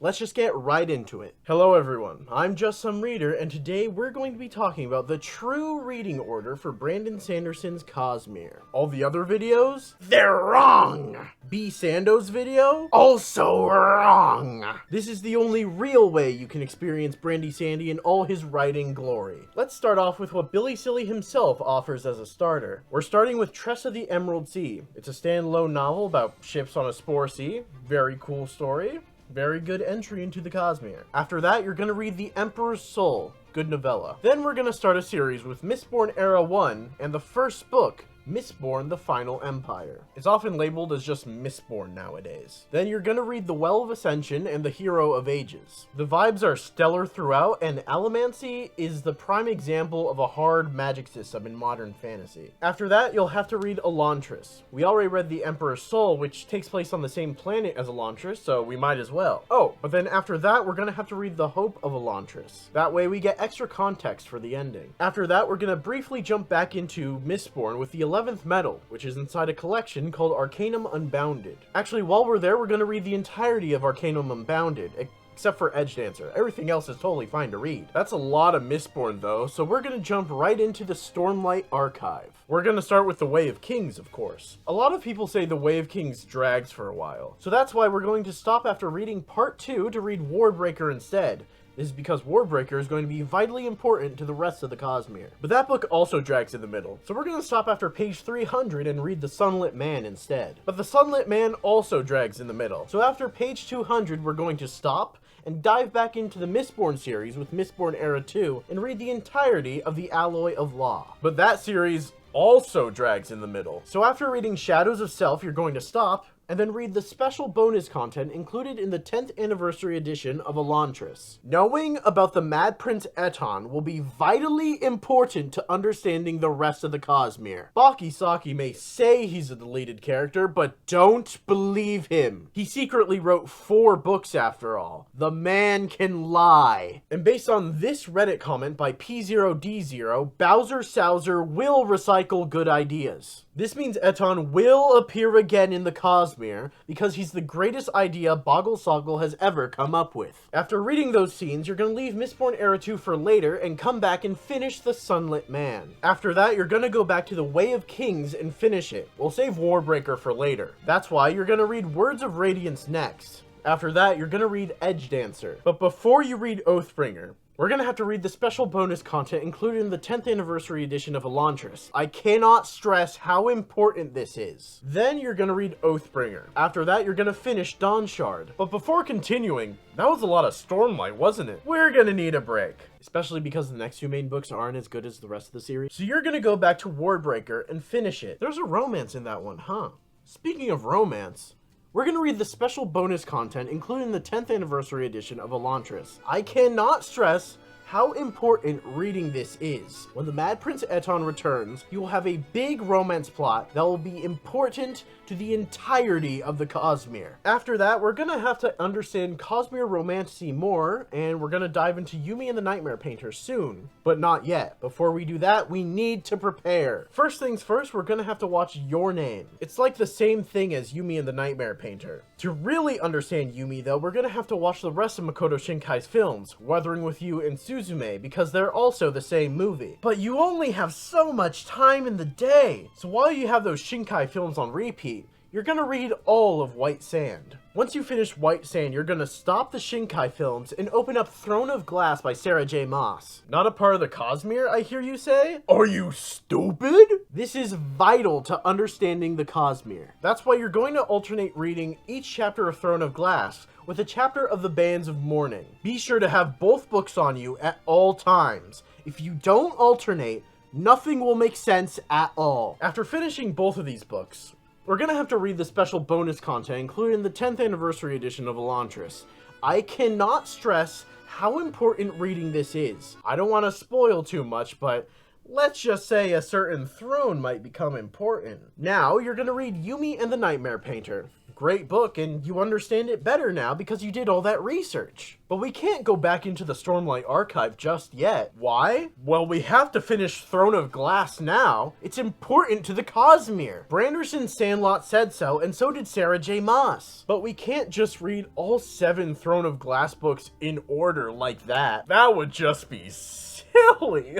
Let's just get right into it. Hello everyone, I'm Just Some Reader, and today we're going to be talking about the true reading order for Brandon Sanderson's Cosmere. All the other videos? They're wrong! B. Sando's video? Also wrong! This is the only real way you can experience Brandy Sandy in all his writing glory. Let's start off with what Billy Silly himself offers as a starter. We're starting with Tressa the Emerald Sea. It's a standalone novel about ships on a spore sea. Very cool story. Very good entry into the Cosmere. After that, you're gonna read The Emperor's Soul. Good novella. Then we're gonna start a series with Mistborn Era 1 and the first book, Mistborn: The Final Empire. It's often labeled as just Mistborn nowadays. Then you're gonna read The Well of Ascension and The Hero of Ages. The vibes are stellar throughout, and Allomancy is the prime example of a hard magic system in modern fantasy. After that, you'll have to read Elantris. We already read The Emperor's Soul, which takes place on the same planet as Elantris, so we might as well. Oh, but then after that, we're gonna have to read The Hope of Elantris. That way we get extra context for the ending. After that, we're gonna briefly jump back into Mistborn with the 11th Medal, which is inside a collection called Arcanum Unbounded. Actually, while we're there, we're going to read the entirety of Arcanum Unbounded, except for Edgedancer. Everything else is totally fine to read. That's a lot of Mistborn though, so we're going to jump right into the stormlightarchive. We're going to start with The Way of Kings, of course. A lot of people say The Way of Kings drags for a while, so that's why we're going to stop after reading Part 2 to read Warbreaker instead. This is because Warbreaker is going to be vitally important to the rest of the Cosmere. But that book also drags in the middle, so we're going to stop after page 300 and read The Sunlit Man instead. But The Sunlit Man also drags in the middle, so after page 200 we're going to stop and dive back into the Mistborn series with Mistborn Era 2 and read the entirety of The Alloy of Law. But that series also drags in the middle. So after reading Shadows of Self, you're going to stop and then read the special bonus content included in the 10th anniversary edition of Elantris. Knowing about the Mad Prince Eton will be vitally important to understanding the rest of the Cosmere. Baki Saki may say he's a deleted character, but don't believe him. He secretly wrote 4 books after all. The man can lie. And based on this Reddit comment by P0D0, Bowser Souser will recycle good ideas. This means Eton will appear again in the Cosmere because he's the greatest idea Boggle Soggle has ever come up with. After reading those scenes, you're going to leave Mistborn Era 2 for later and come back and finish The Sunlit Man. After that, you're going to go back to The Way of Kings and finish it. We'll save Warbreaker for later. That's why you're going to read Words of Radiance next. After that, you're going to read Edgedancer. But before you read Oathbringer, we're going to have to read the special bonus content included in the 10th anniversary edition of Elantris. I cannot stress how important this is. Then you're going to read Oathbringer. After that, you're going to finish Dawnshard. But before continuing, that was a lot of Stormlight, wasn't it? We're going to need a break. Especially because the next 2 main books aren't as good as the rest of the series. So you're going to go back to Warbreaker and finish it. There's a romance in that one, huh? Speaking of romance, we're going to read the special bonus content including the 10th anniversary edition of Elantris. I cannot stress how important reading this is. When the Mad Prince Eton returns, you will have a big romance plot that will be important to the entirety of the Cosmere. After that, we're gonna have to understand Cosmere Romantasy more, and we're gonna dive into Yumi and the Nightmare Painter soon, but not yet. Before we do that, we need to prepare. First things first, we're gonna have to watch Your Name. It's like the same thing as Yumi and the Nightmare Painter. To really understand Yumi though, we're gonna have to watch the rest of Makoto Shinkai's films, Wuthering With You and Suzume, because they're also the same movie. But you only have so much time in the day, so while you have those Shinkai films on repeat, you're gonna read all of White Sand. Once you finish White Sand, you're gonna stop the Shinkai films and open up Throne of Glass by Sarah J. Maas. Not a part of the Cosmere, I hear you say? Are you stupid? This is vital to understanding the Cosmere. That's why you're going to alternate reading each chapter of Throne of Glass with a chapter of the Bands of Mourning. Be sure to have both books on you at all times. If you don't alternate, nothing will make sense at all. After finishing both of these books, we're gonna have to read the special bonus content including the 10th anniversary edition of Elantris. I cannot stress how important reading this is. I don't want to spoil too much, but let's just say a certain throne might become important. Now, you're gonna read Yumi and the Nightmare Painter. great book and you understand it better now because you did all that research. But we can't go back into the Stormlight Archive just yet. Why? Well, we have to finish Throne of Glass now. It's important to the Cosmere. Branderson Sandlot said so, and so did Sarah J. Maas. But we can't just read all 7 Throne of Glass books in order like that. That would just be silly.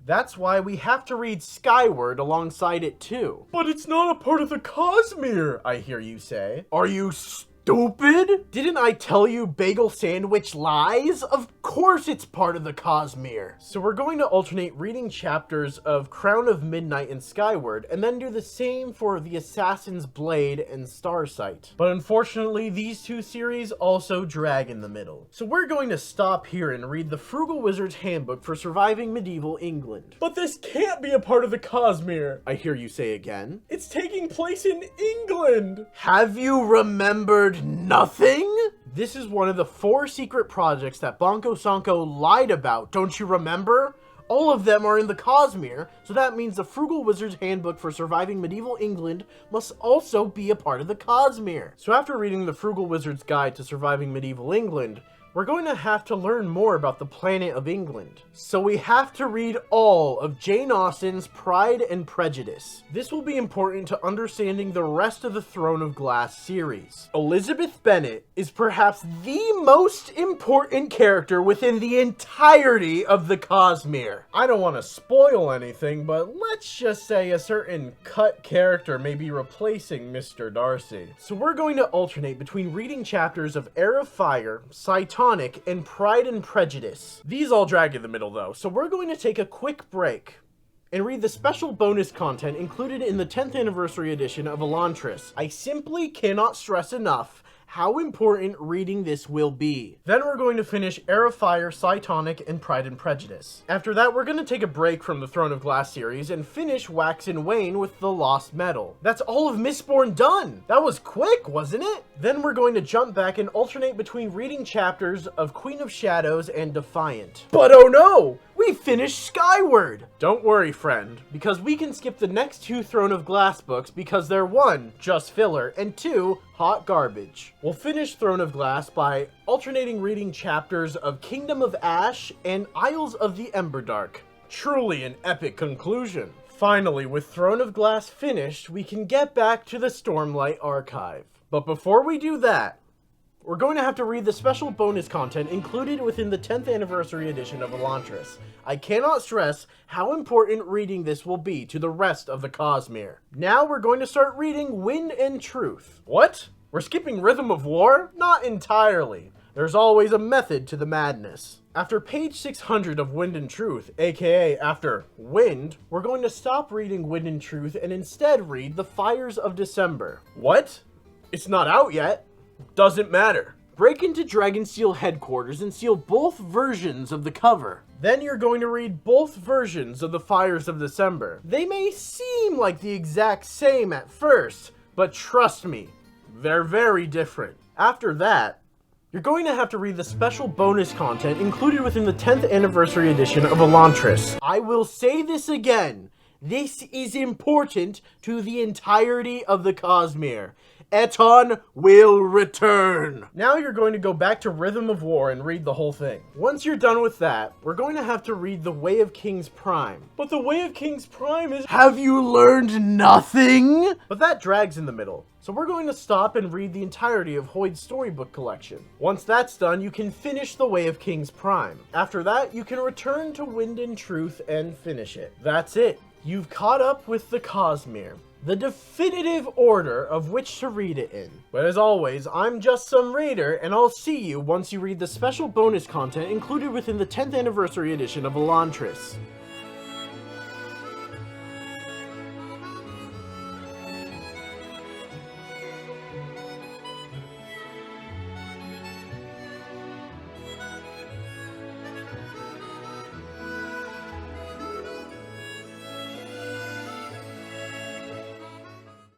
That's why we have to read Skyward alongside it too. But it's not a part of the Cosmere, I hear you say. Are you stupid? Didn't I tell you bagel sandwich lies? Of course it's part of the Cosmere. So we're going to alternate reading chapters of Crown of Midnight and Skyward, and then do the same for The Assassin's Blade and Starsight. But unfortunately, these 2 series also drag in the middle. So we're going to stop here and read the Frugal Wizard's Handbook for Surviving Medieval England. But this can't be a part of the Cosmere, I hear you say again. It's taking place in England. Have you remembered nothing? This is one of the 4 secret projects that Bonko Sonko lied about, don't you remember? All of them are in the Cosmere, so that means the Frugal Wizard's Handbook for Surviving Medieval England must also be a part of the Cosmere. So after reading the Frugal Wizard's Guide to Surviving Medieval England, we're going to have to learn more about the planet of England. So we have to read all of Jane Austen's Pride and Prejudice. This will be important to understanding the rest of the Throne of Glass series. Elizabeth Bennet is perhaps the most important character within the entirety of the Cosmere. I don't want to spoil anything, but let's just say a certain cut character may be replacing Mr. Darcy. So we're going to alternate between reading chapters of Heir of Fire, and Pride and Prejudice. These all drag in the middle though, so we're going to take a quick break and read the special bonus content included in the 10th anniversary edition of Elantris. I simply cannot stress enough how important reading this will be. Then we're going to finish Heir of Fire, Cytonic, and Pride and Prejudice. After that, we're going to take a break from the Throne of Glass series and finish Wax and Wane with the Lost Metal. That's all of Mistborn done! That was quick, wasn't it? Then we're going to jump back and alternate between reading chapters of Queen of Shadows and Defiant. But oh no! We finished Skyward! Don't worry, friend, because we can skip the next 2 Throne of Glass books because they're 1, just filler, and 2, hot garbage. We'll finish Throne of Glass by alternating reading chapters of Kingdom of Ash and Isles of the Emberdark. Truly an epic conclusion. Finally, with Throne of Glass finished, we can get back to the Stormlight Archive. But before we do that, we're going to have to read the special bonus content included within the 10th anniversary edition of Elantris. I cannot stress how important reading this will be to the rest of the Cosmere. Now we're going to start reading Wind and Truth. What? We're skipping Rhythm of War? Not entirely. There's always a method to the madness. After page 600 of Wind and Truth, aka after Wind, we're going to stop reading Wind and Truth and instead read The Fires of December. What? It's not out yet. Doesn't matter. Break into Dragonsteel headquarters and steal both versions of the cover. Then you're going to read both versions of The Fires of December. They may seem like the exact same at first, but trust me, they're very different. After that, you're going to have to read the special bonus content included within the 10th anniversary edition of Elantris. I will say this again. This is important to the entirety of the Cosmere. Eton will return. Now you're going to go back to Rhythm of War and read the whole thing. Once you're done with that, we're going to have to read The Way of Kings Prime. But The Way of Kings Prime is... Have you learned nothing? But that drags in the middle. So we're going to stop and read the entirety of Hoyd's storybook collection. Once that's done, you can finish The Way of Kings Prime. After that, you can return to Wind and Truth and finish it. That's it. You've caught up with the Cosmere. The definitive order of which to read it in. But as always, I'm just some reader, and I'll see you once you read the special bonus content included within the 10th anniversary edition of Elantris.